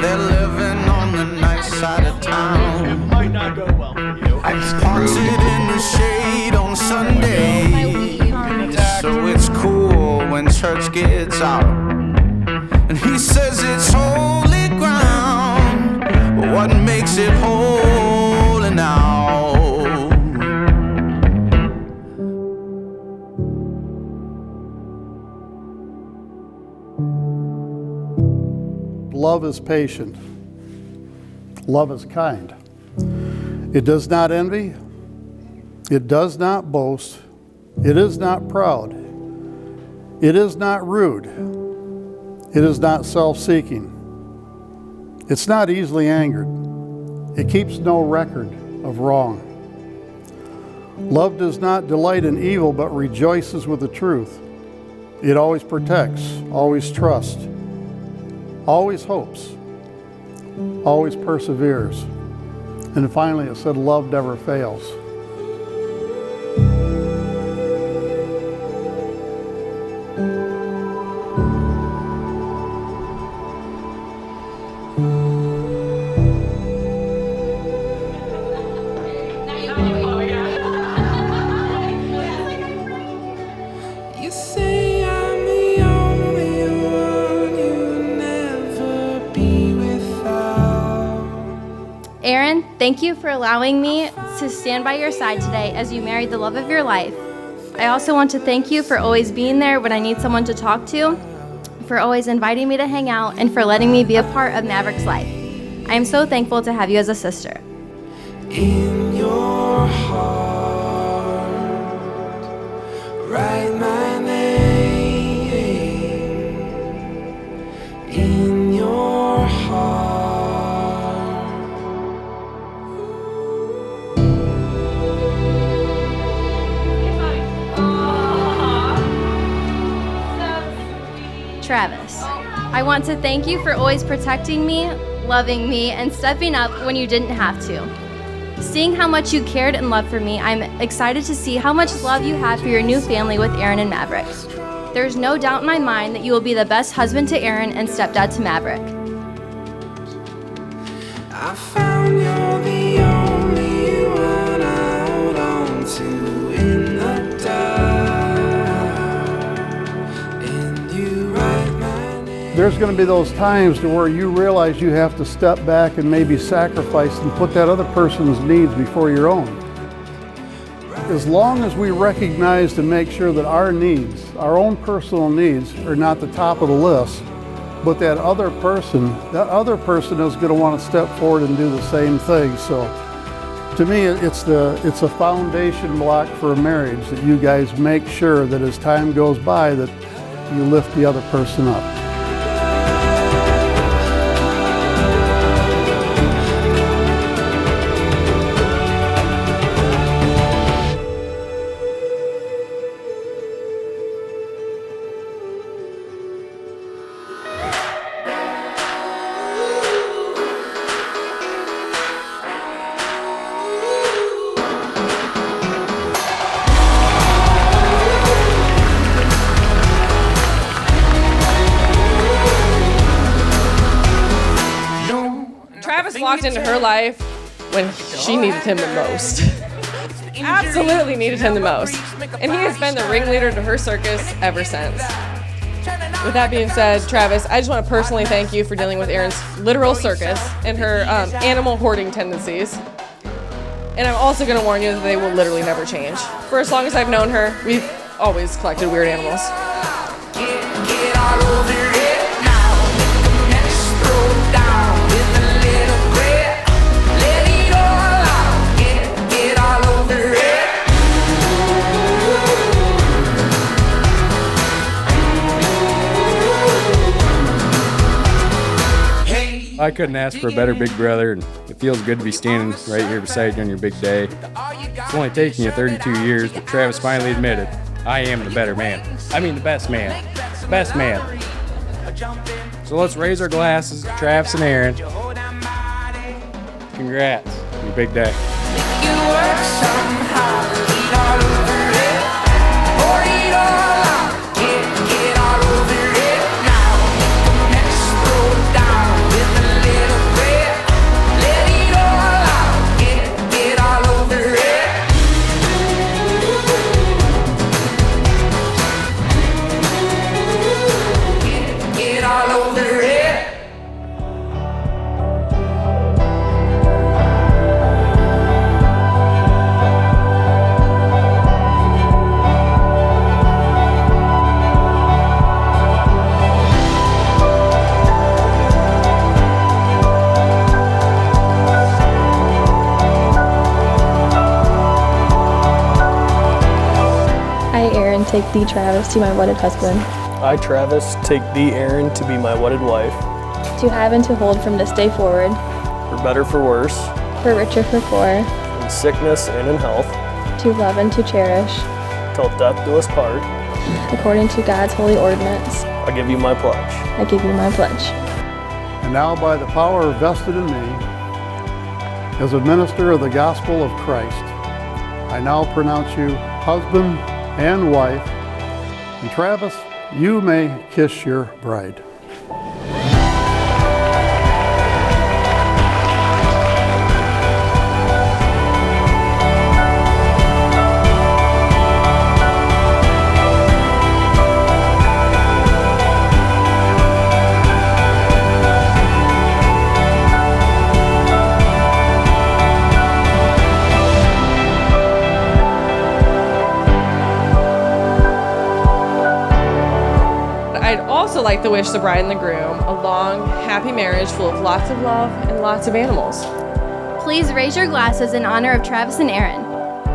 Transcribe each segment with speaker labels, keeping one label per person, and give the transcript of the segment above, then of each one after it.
Speaker 1: They're living on the nice side of town.
Speaker 2: It might not go well for you.
Speaker 1: Haunted in the shade on Sunday, so it's cool when church gets out. And he says it's holy ground, but what makes it holy now?
Speaker 3: Love is patient. Love is kind. It does not envy. It does not boast. It is not proud. It is not rude. It is not self-seeking. It's not easily angered. It keeps no record of wrong. Love does not delight in evil, but rejoices with the truth. It always protects, always trusts, always hopes, always perseveres. And finally it said, love never fails.
Speaker 4: Erin, thank you for allowing me to stand by your side today as you married the love of your life. I also want to thank you for always being there when I need someone to talk to, for always inviting me to hang out, and for letting me be a part of Mavric's life. I am so thankful to have you as a sister.
Speaker 5: In your heart, write my name. In your heart.
Speaker 4: Travis, I want to thank you for always protecting me, loving me, and stepping up when you didn't have to. Seeing how much you cared and loved for me, I'm excited to see how much love you have for your new family with Erin and Maverick. There's no doubt in my mind that you will be the best husband to Erin and stepdad to Maverick.
Speaker 5: I found you're the only one I hold on to in the dark. And you write my name.
Speaker 3: There's going to be those times to where you realize you have to step back and maybe sacrifice and put that other person's needs before your own. As long as we recognize to make sure that our needs, our own personal needs, are not the top of the list, but that other person is going to want to step forward and do the same thing. So to me, it's a foundation block for a marriage, that you guys make sure that as time goes by that you lift the other person up.
Speaker 6: Walked into her life when she needed him the most. Absolutely needed him the most. And he has been the ringleader to her circus ever since. With that being said, Travis, I just want to personally thank you for dealing with Erin's literal circus and her animal hoarding tendencies. And I'm also going to warn you that they will literally never change. For as long as I've known her, we've always collected weird animals.
Speaker 5: Get all over it now. Make a mess, throw down with a little grit. Let it all out. Get all over it.
Speaker 7: I couldn't ask for a better big brother, and it feels good to be standing right here beside you on your big day. It's only taken you 32 years, but Travis finally admitted, I am the better man. I mean the best man. Best man. So let's raise our glasses to Travis and Erin. Congrats on your big day.
Speaker 5: You work somehow. Get all over it. Pour it all out. Get all over it now. Make a
Speaker 8: take thee, Travis, to my wedded husband,
Speaker 2: I, Travis, take thee, Erin, to be my wedded wife,
Speaker 8: to have and to hold from this day forward,
Speaker 2: for better, for worse,
Speaker 8: for richer, for poor,
Speaker 2: in sickness and in health,
Speaker 8: to love and to cherish,
Speaker 2: till death do us part.
Speaker 8: according to God's holy ordinance.
Speaker 2: I give you my pledge.
Speaker 8: I give you my pledge.
Speaker 3: And now by the power vested in me, as a minister of the gospel of Christ, I now pronounce you husband and wife, and Travis, you may kiss your bride.
Speaker 6: I'd also like to wish the bride and the groom a long, happy marriage full of lots of love and lots of animals.
Speaker 4: Please raise your glasses in honor of Travis and Erin.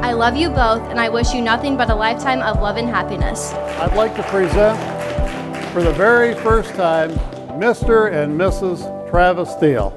Speaker 4: I love you both, and I wish you nothing but a lifetime of love and happiness.
Speaker 3: I'd like to present, for the very first time, Mr. and Mrs. Travis Thiel.